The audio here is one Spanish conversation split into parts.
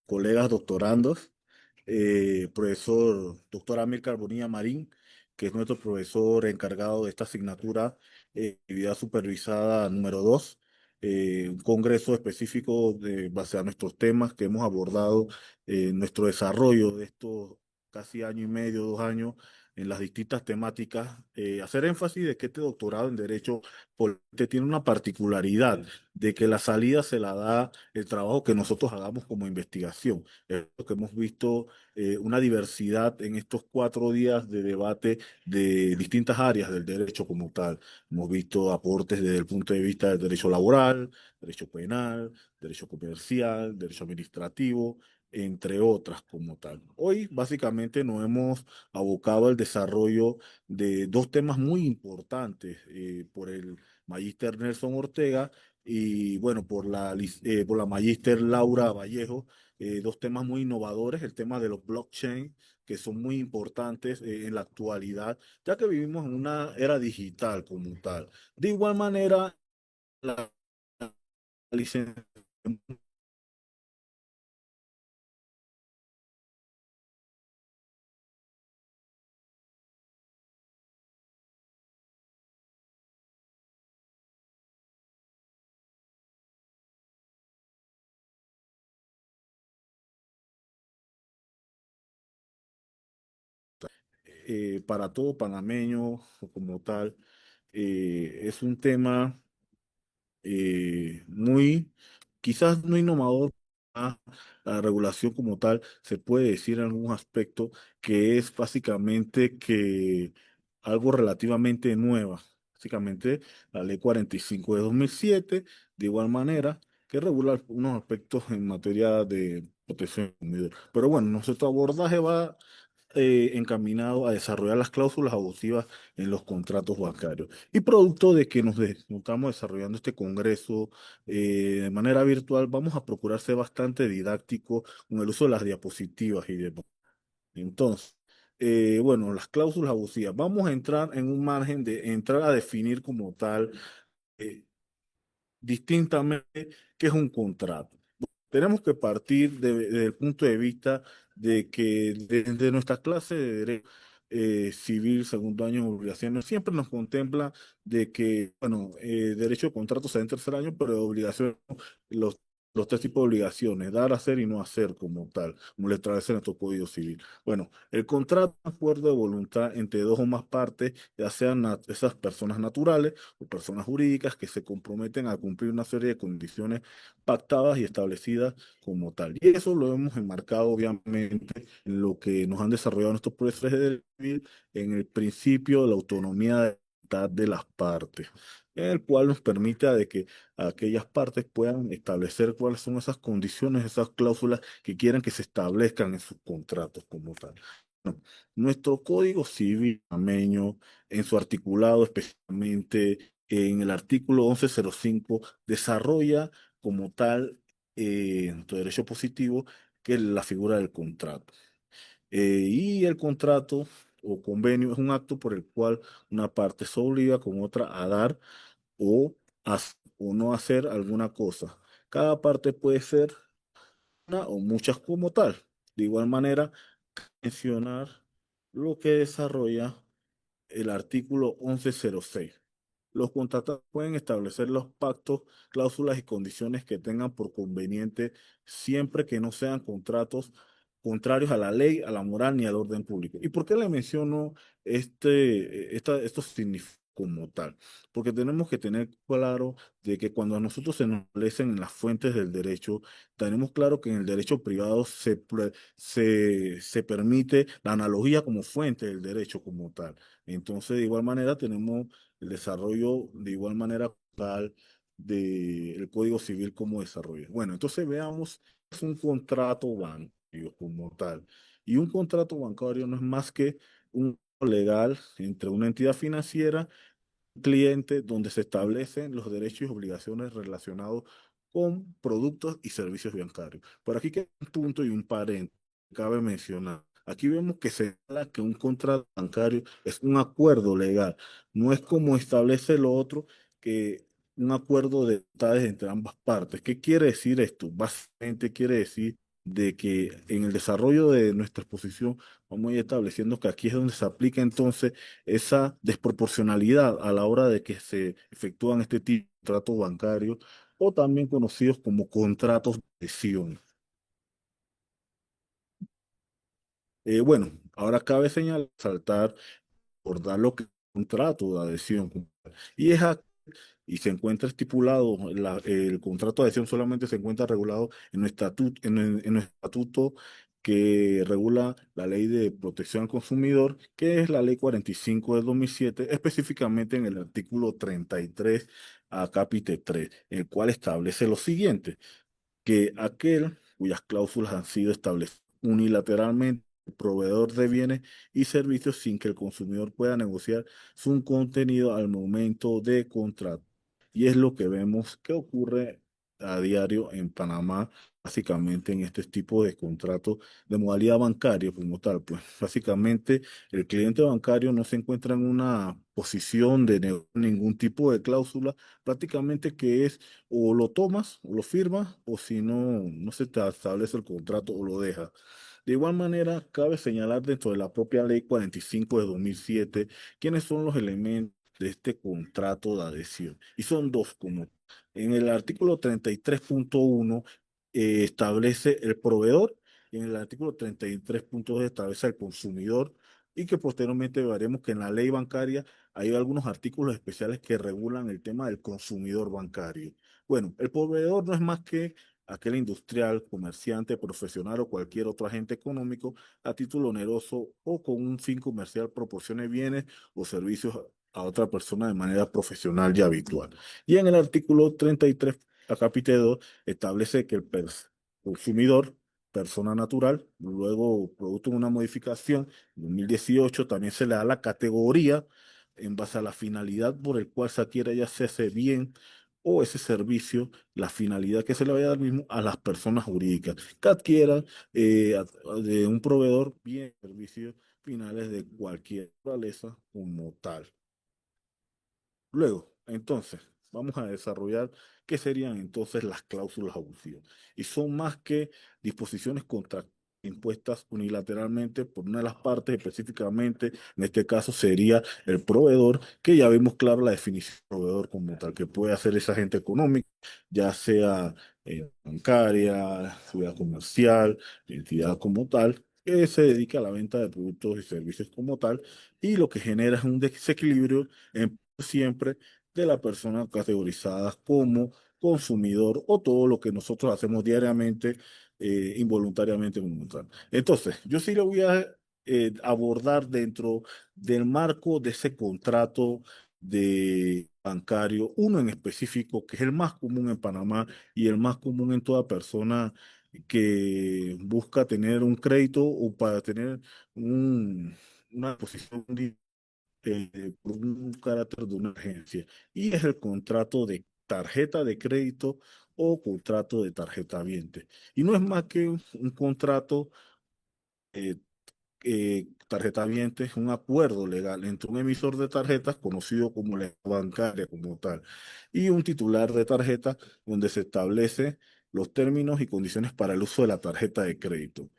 colegas doctorandos, profesor doctor Amílcar Bonilla Marín, que es nuestro profesor encargado de esta asignatura, actividad supervisada número 2, un congreso específico base a nuestros temas que hemos abordado en nuestro desarrollo de estos casi año y medio, 2 años, en las distintas temáticas. Hacer énfasis de que este doctorado en Derecho tiene una particularidad de que la salida se la da el trabajo que nosotros hagamos como investigación. Es lo que hemos visto, una diversidad en estos 4 días de debate de distintas áreas del derecho como tal. Hemos visto aportes desde el punto de vista del derecho laboral, derecho penal, derecho comercial, derecho administrativo, entre otras como tal. Hoy básicamente nos hemos abocado al desarrollo de dos temas muy importantes, por el magíster Nelson Ortega y bueno, por la magíster Laura Vallejo. Dos temas muy innovadores, el tema de los blockchain, que son muy importantes en la actualidad, ya que vivimos en una era digital como tal. De igual manera, la licencia para todo panameño como tal, es un tema muy, quizás no innovador. La regulación como tal se puede decir en algún aspecto que es básicamente que algo relativamente nueva. Básicamente la ley 45 de 2007, de igual manera, que regula unos aspectos en materia de protección del consumidor. Pero bueno, nuestro abordaje va encaminado a desarrollar las cláusulas abusivas en los contratos bancarios. Y producto de que nos estamos desarrollando este congreso de manera virtual, vamos a procurar ser bastante didáctico con el uso de las diapositivas y demás. Entonces, bueno, las cláusulas abusivas. Vamos a entrar en un margen de entrar a definir como tal, eh, distintamente, qué es un contrato. Tenemos que partir desde el punto de vista de que desde nuestra clase de derecho civil, segundo año de obligaciones, siempre nos contempla de que, bueno, derecho de contrato se da en tercer año, pero de obligaciones, los, los tres tipos de obligaciones, dar, hacer y no hacer como tal, como le establece nuestro Código Civil. Bueno, el contrato es un acuerdo de voluntad entre dos o más partes, ya sean esas personas naturales o personas jurídicas que se comprometen a cumplir una serie de condiciones pactadas y establecidas como tal. Y eso lo hemos enmarcado obviamente en lo que nos han desarrollado nuestros profesores de derecho civil, en el principio de la autonomía de voluntad de las partes, en el cual nos permite de que aquellas partes puedan establecer cuáles son esas condiciones, esas cláusulas que quieran que se establezcan en sus contratos como tal. Bueno, nuestro Código Civil panameño, en su articulado, especialmente en el artículo 1105, desarrolla como tal, en tu derecho positivo, que es la figura del contrato. Y el contrato o convenio es un acto por el cual una parte se obliga con otra a dar o, o no hacer alguna cosa. Cada parte puede ser una o muchas como tal. De igual manera, mencionar lo que desarrolla el artículo 1106. Los contratantes pueden establecer los pactos, cláusulas y condiciones que tengan por conveniente, siempre que no sean contratos contrarios a la ley, a la moral ni al orden público. ¿Y por qué le menciono estos significados como tal? Porque tenemos que tener claro de que cuando a nosotros se nos establecen en las fuentes del derecho, tenemos claro que en el derecho privado se permite la analogía como fuente del derecho como tal. Entonces, de igual manera, tenemos el desarrollo de igual manera tal del Código Civil como desarrollo. Bueno, entonces veamos, es un contrato bancario como tal. Y un contrato bancario no es más que un legal entre una entidad financiera y un cliente, donde se establecen los derechos y obligaciones relacionados con productos y servicios bancarios. Por aquí queda un punto y un paréntesis. Cabe mencionar. Aquí vemos que se habla que un contrato bancario es un acuerdo legal. No es como establece lo otro, que un acuerdo de lealtades entre ambas partes. ¿Qué quiere decir esto? Básicamente quiere decir de que en el desarrollo de nuestra exposición vamos a ir estableciendo que aquí es donde se aplica entonces esa desproporcionalidad a la hora de que se efectúan este tipo de contratos bancarios o también conocidos como contratos de adhesión. Bueno, ahora cabe señalar, saltar, recordar lo que es un contrato de adhesión. Y es y se encuentra estipulado, el contrato de adhesión solamente se encuentra regulado en nuestro estatuto, en nuestro estatuto que regula la Ley de Protección al Consumidor, que es la Ley 45 de 2007, específicamente en el artículo 33 a capítulo 3, el cual establece lo siguiente: que aquel cuyas cláusulas han sido establecidas unilateralmente el proveedor de bienes y servicios sin que el consumidor pueda negociar su contenido al momento de contrato. Y es lo que vemos que ocurre a diario en Panamá, básicamente en este tipo de contratos de modalidad bancaria como tal. Pues básicamente el cliente bancario no se encuentra en una posición de ningún tipo de cláusula, prácticamente que es o lo tomas o lo firmas o si no, no se te establece el contrato o lo dejas. De igual manera, cabe señalar dentro de la propia Ley 45 de 2007 quiénes son los elementos de este contrato de adhesión. Y son dos, como en el artículo 33.1 establece el proveedor y en el artículo 33.2 establece el consumidor y que posteriormente veremos que en la ley bancaria hay algunos artículos especiales que regulan el tema del consumidor bancario. Bueno, el proveedor no es más que aquel industrial, comerciante, profesional o cualquier otro agente económico a título oneroso o con un fin comercial proporcione bienes o servicios a otra persona de manera profesional y habitual. Y en el artículo 33, a capítulo 2, establece que el consumidor, persona natural, luego, producto de una modificación, en 2018 también se le da la categoría en base a la finalidad por el cual se adquiere ya sea ese bien o ese servicio, la finalidad que se le vaya a dar mismo a las personas jurídicas que adquieran de un proveedor bien servicios finales de cualquier naturaleza como tal. Luego, entonces, vamos a desarrollar qué serían entonces las cláusulas abusivas. Y son más que disposiciones contractuales impuestas unilateralmente por una de las partes, específicamente, en este caso sería el proveedor, que ya vimos claro la definición de proveedor como tal, que puede hacer ese agente económico, ya sea bancaria, ciudad comercial, entidad como tal, que se dedica a la venta de productos y servicios como tal, y lo que genera es un desequilibrio en siempre de la persona categorizada como consumidor o todo lo que nosotros hacemos diariamente, involuntariamente como tal. Entonces, yo sí lo voy a abordar dentro del marco de ese contrato de bancario, uno en específico que es el más común en Panamá y el más común en toda persona que busca tener un crédito o para tener una posición por un carácter de una agencia y es el contrato de tarjeta de crédito o contrato de tarjeta viente. Y no es más que un contrato, eh, tarjeta viente es un acuerdo legal entre un emisor de tarjetas conocido como la bancaria como tal y un titular de tarjeta donde se establece los términos y condiciones para el uso de la tarjeta de crédito.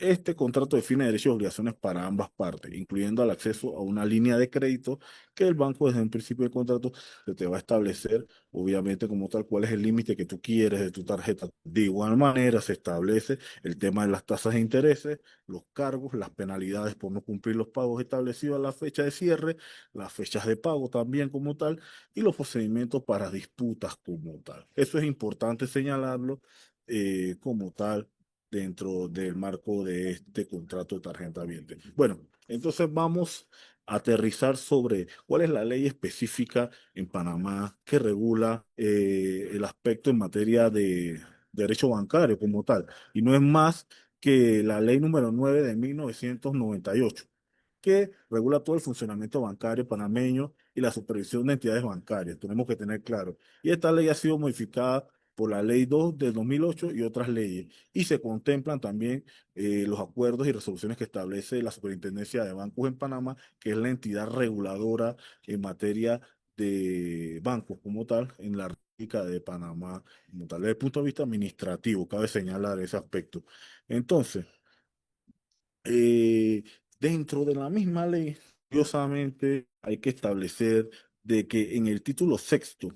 Este contrato define derechos y obligaciones para ambas partes, incluyendo el acceso a una línea de crédito que el banco desde el principio del contrato se te va a establecer, obviamente como tal, cuál es el límite que tú quieres de tu tarjeta. De igual manera se establece el tema de las tasas de intereses, los cargos, las penalidades por no cumplir los pagos establecidos a la fecha de cierre, las fechas de pago también como tal y los procedimientos para disputas como tal. Eso es importante señalarlo como tal dentro del marco de este contrato de tarjeta viente. Bueno, entonces vamos a aterrizar sobre cuál es la ley específica en Panamá que regula el aspecto en materia de derecho bancario como tal. Y no es más que la ley número 9 de 1998 que regula todo el funcionamiento bancario panameño y la supervisión de entidades bancarias. Tenemos que tener claro. Y esta ley ha sido modificada por la Ley 2 de 2008 y otras leyes. Y se contemplan también los acuerdos y resoluciones que establece la Superintendencia de Bancos en Panamá, que es la entidad reguladora en materia de bancos como tal en la República de Panamá, como tal. Desde el punto de vista administrativo, cabe señalar ese aspecto. Entonces, eh, dentro de la misma ley, curiosamente, hay que establecer de que en el título sexto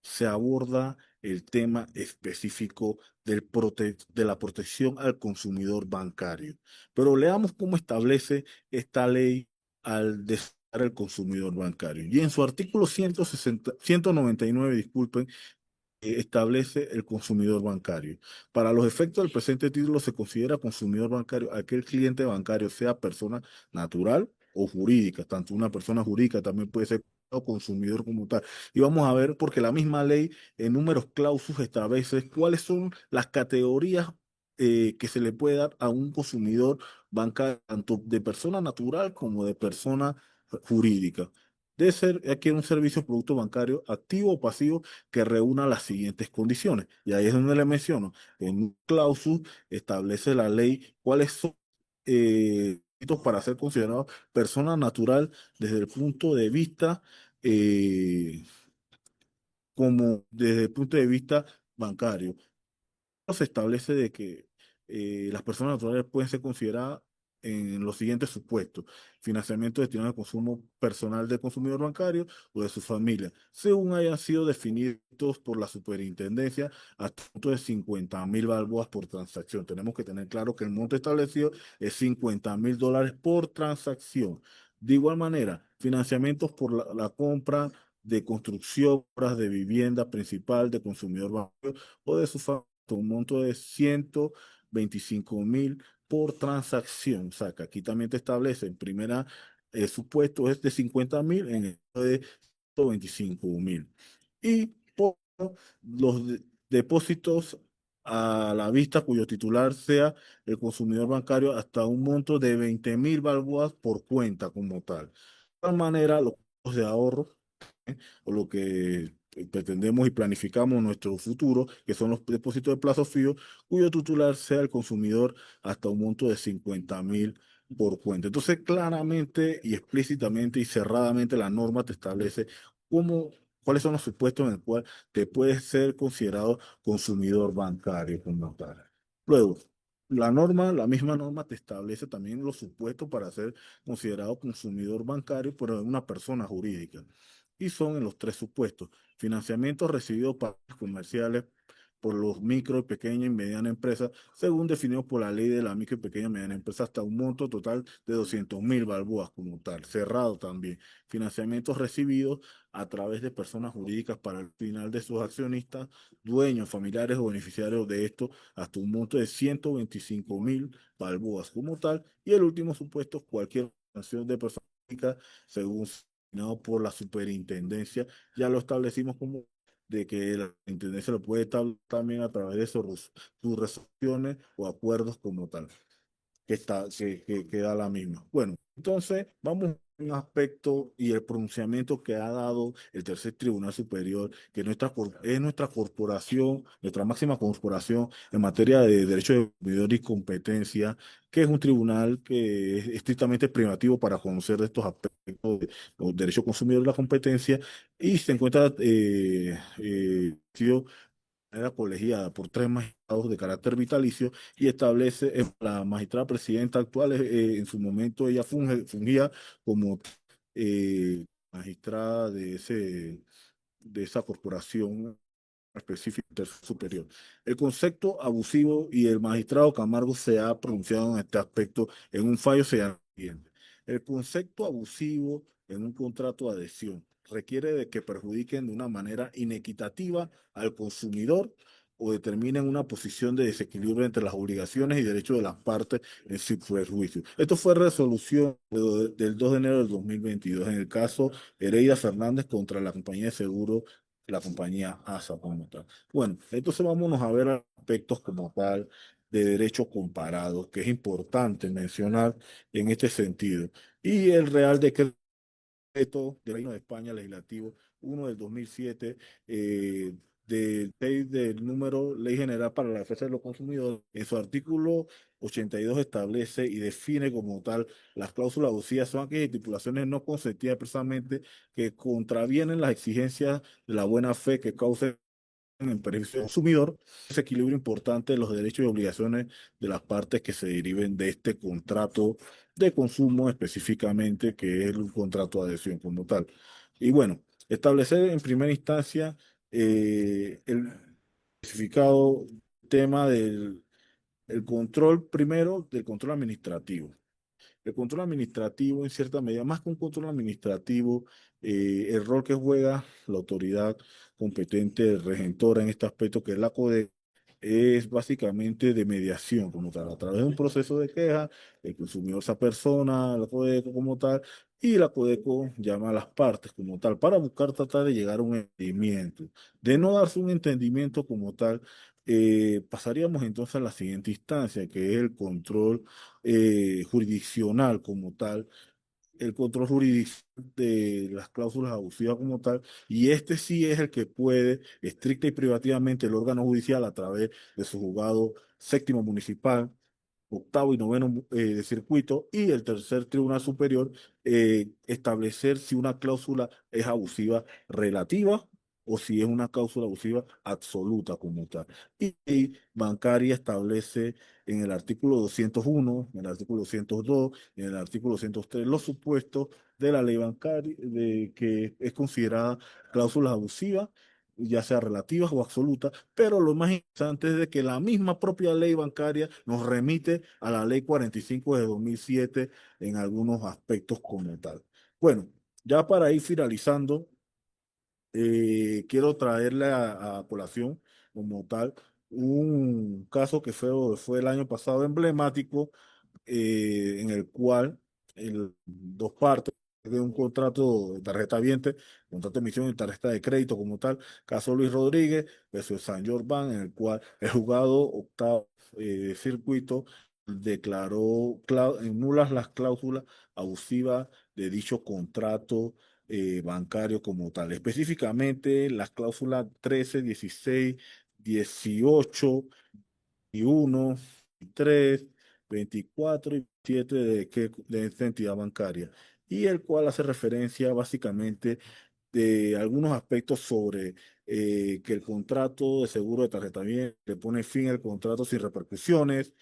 se aborda el tema específico de la protección al consumidor bancario. Pero leamos cómo establece esta ley al desarrollar el consumidor bancario. Y en su artículo 199, disculpen, establece el consumidor bancario. Para los efectos del presente título se considera consumidor bancario aquel cliente bancario, sea persona natural o jurídica. Tanto una persona jurídica también puede ser o consumidor como tal. Y vamos a ver, porque la misma ley en números clausus establece cuáles son las categorías que se le puede dar a un consumidor bancario, tanto de persona natural como de persona jurídica. Debe ser aquí un servicio o producto bancario activo o pasivo que reúna las siguientes condiciones. Y ahí es donde le menciono. En un clausus establece la ley cuáles son requisitos para ser considerado persona natural desde el punto de vista eh, como desde el punto de vista bancario. Se establece de que las personas naturales pueden ser consideradas en los siguientes supuestos: financiamiento destinado al consumo personal del consumidor bancario o de su familia, según hayan sido definidos por la superintendencia hasta un monto de 50.000 balboas por transacción. Tenemos que tener claro que el monto establecido es $50.000 por transacción. De igual manera, financiamientos por la compra de construcción, obras de vivienda principal de consumidor bancario o de su familia, un monto de 125.000 por transacción. O sea, que aquí también te establece en primera supuesto es de 50.000, en el de 125.000. Y por los depósitos a la vista cuyo titular sea el consumidor bancario hasta un monto de 20.000 balboas por cuenta como tal. De tal manera, los fondos de ahorro o lo que pretendemos y planificamos nuestro futuro, que son los depósitos de plazo fijo, cuyo titular sea el consumidor hasta un monto de 50.000 por cuenta. Entonces, claramente y explícitamente y cerradamente la norma te establece cómo, cuáles son los supuestos en el cual te puedes ser considerado consumidor bancario como tal. Luego, la misma norma te establece también los supuestos para ser considerado consumidor bancario, pero de una persona jurídica. Y son en los tres supuestos: financiamiento recibido para comerciales por los micro, y pequeña y mediana empresas, según definido por la ley de la micro y pequeña y mediana empresa, hasta un monto total de 200.000 balboas como tal, cerrado también. Financiamientos recibidos a través de personas jurídicas para el final de sus accionistas, dueños, familiares o beneficiarios de esto, hasta un monto de 125.000 balboas como tal. Y el último supuesto, cualquier acción de personas jurídicas, según no por la superintendencia, ya lo establecimos como de que la intendencia lo puede establecer también a través de sus resoluciones o acuerdos como tal, que da la misma. Bueno, entonces vamos a un aspecto y el pronunciamiento que ha dado el tercer Tribunal Superior, que es nuestra corporación, nuestra máxima corporación en materia de derecho de consumidor y competencia, que es un tribunal que es estrictamente privativo para conocer de estos aspectos de los derechos consumidor y la competencia, y se encuentra sido manera colegiada por tres magistrados de carácter vitalicio, y establece la magistrada presidenta actual. En su momento ella fungía como magistrada de esa corporación específica superior. El concepto abusivo y el magistrado Camargo se ha pronunciado en este aspecto en un fallo se llama lo siguiente: el concepto abusivo en un contrato de adhesión requiere de que perjudiquen de una manera inequitativa al consumidor o determinen una posición de desequilibrio entre las obligaciones y derechos de las partes en su perjuicio. Esto fue resolución del 2 de enero del 2022 en el caso Hereida Fernández contra la compañía de seguros, la compañía ASA como tal. Bueno, entonces vámonos a ver aspectos como tal de derecho comparado, que es importante mencionar en este sentido. Y el Real Decreto del Reino de España Legislativo 1 del 2007, del número Ley General para la Defensa de los Consumidores, en su artículo 82 establece y define como tal las cláusulas abusivas son aquellas estipulaciones no consentidas expresamente que contravienen las exigencias de la buena fe que causen en beneficio del consumidor, ese equilibrio importante de los derechos y obligaciones de las partes que se deriven de este contrato de consumo específicamente, que es el contrato de adhesión como tal. Y bueno, establecer en primera instancia el especificado tema del el control primero del control administrativo. El control administrativo, en cierta medida, más que un control administrativo, el rol que juega la autoridad competente regentora en este aspecto, que es la CODE, es básicamente de mediación como tal, a través de un proceso de queja, el consumidor se persona, la CODECO como tal, y la CODECO llama a las partes como tal para buscar tratar de llegar a un entendimiento. De no darse un entendimiento como tal, pasaríamos entonces a la siguiente instancia, que es el control jurisdiccional como tal, el control jurisdiccional de las cláusulas abusivas como tal, y este sí es el que puede, estricta y privativamente, el órgano judicial a través de su juzgado séptimo municipal, octavo y noveno de circuito y el tercer tribunal superior, establecer si una cláusula es abusiva relativa o si es una cláusula abusiva absoluta como tal. Y bancaria establece en el artículo 201, en el artículo 202, en el artículo 203 los supuestos de la ley bancaria de que es considerada cláusulas abusivas, ya sea relativas o absolutas, pero lo más interesante es de que la misma propia ley bancaria nos remite a la ley 45 de 2007 en algunos aspectos como tal. Bueno, ya para ir finalizando, quiero traerle a colación como tal un caso que fue el año pasado emblemático, en el cual dos partes de un contrato de tarjeta viente, contrato de emisión y tarjeta de crédito como tal, caso Luis Rodríguez versus San Bank, en el cual el juzgado octavo circuito declaró nulas las cláusulas abusivas de dicho contrato bancario como tal. Específicamente las cláusulas 13, 16, 18 y uno, y 3, 24 y 7 de esta entidad bancaria, y el cual hace referencia básicamente de algunos aspectos sobre que el contrato de seguro de tarjeta bien le pone fin al contrato sin repercusiones,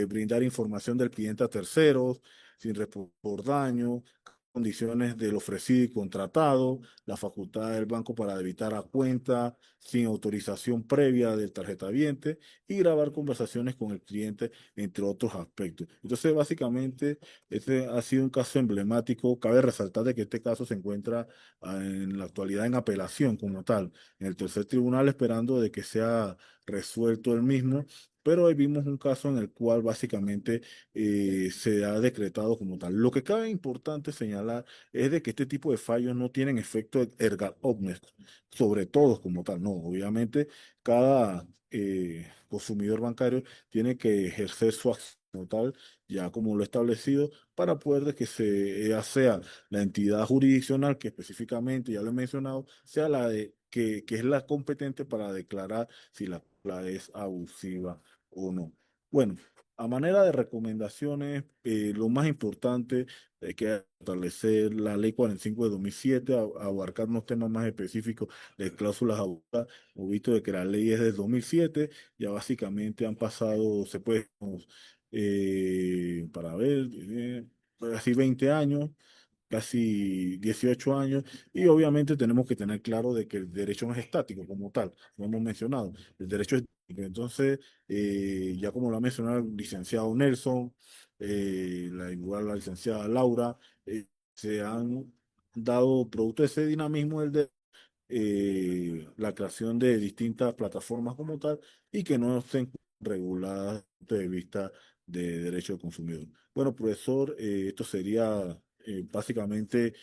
brindar información del cliente a terceros sin por daño, condiciones del ofrecido y contratado, la facultad del banco para debitar a cuenta sin autorización previa del tarjetaviente y grabar conversaciones con el cliente, entre otros aspectos. Entonces, básicamente, este ha sido un caso emblemático. Cabe resaltar de que este caso se encuentra en la actualidad en apelación como tal, en el tercer tribunal, esperando de que sea resuelto el mismo. Pero hoy vimos un caso en el cual básicamente se ha decretado como tal. Lo que cabe importante señalar es de que este tipo de fallos no tienen efecto erga omnes sobre todos como tal. No, obviamente cada consumidor bancario tiene que ejercer su acción como tal, ya como lo he establecido, para poder de que sea la entidad jurisdiccional que específicamente, ya lo he mencionado, sea la que es la competente para declarar si la es abusiva o no. Bueno, a manera de recomendaciones, lo más importante es que establecer la ley 45 de 2007, abarcar unos temas más específicos de cláusulas abusivas. Hemos visto de que la ley es del 2007, ya básicamente han pasado, se puede, para ver, así 20 años, casi 18 años, y obviamente tenemos que tener claro de que el derecho no es estático como tal, lo hemos mencionado, el derecho es dinámico. Entonces, ya como lo ha mencionado el licenciado Nelson, igual la licenciada Laura, se han dado producto de ese dinamismo la creación de distintas plataformas como tal y que no estén reguladas desde el punto de vista de derecho del consumidor. Bueno, profesor, esto sería básicamente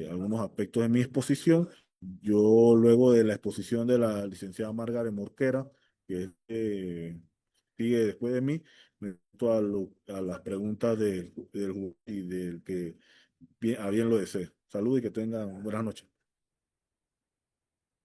algunos aspectos de mi exposición. Yo, luego de la exposición de la licenciada Margaret Morquera, que sigue después de mí, me meto a las preguntas del y del que a bien lo desee. Salud y que tengan buenas noches.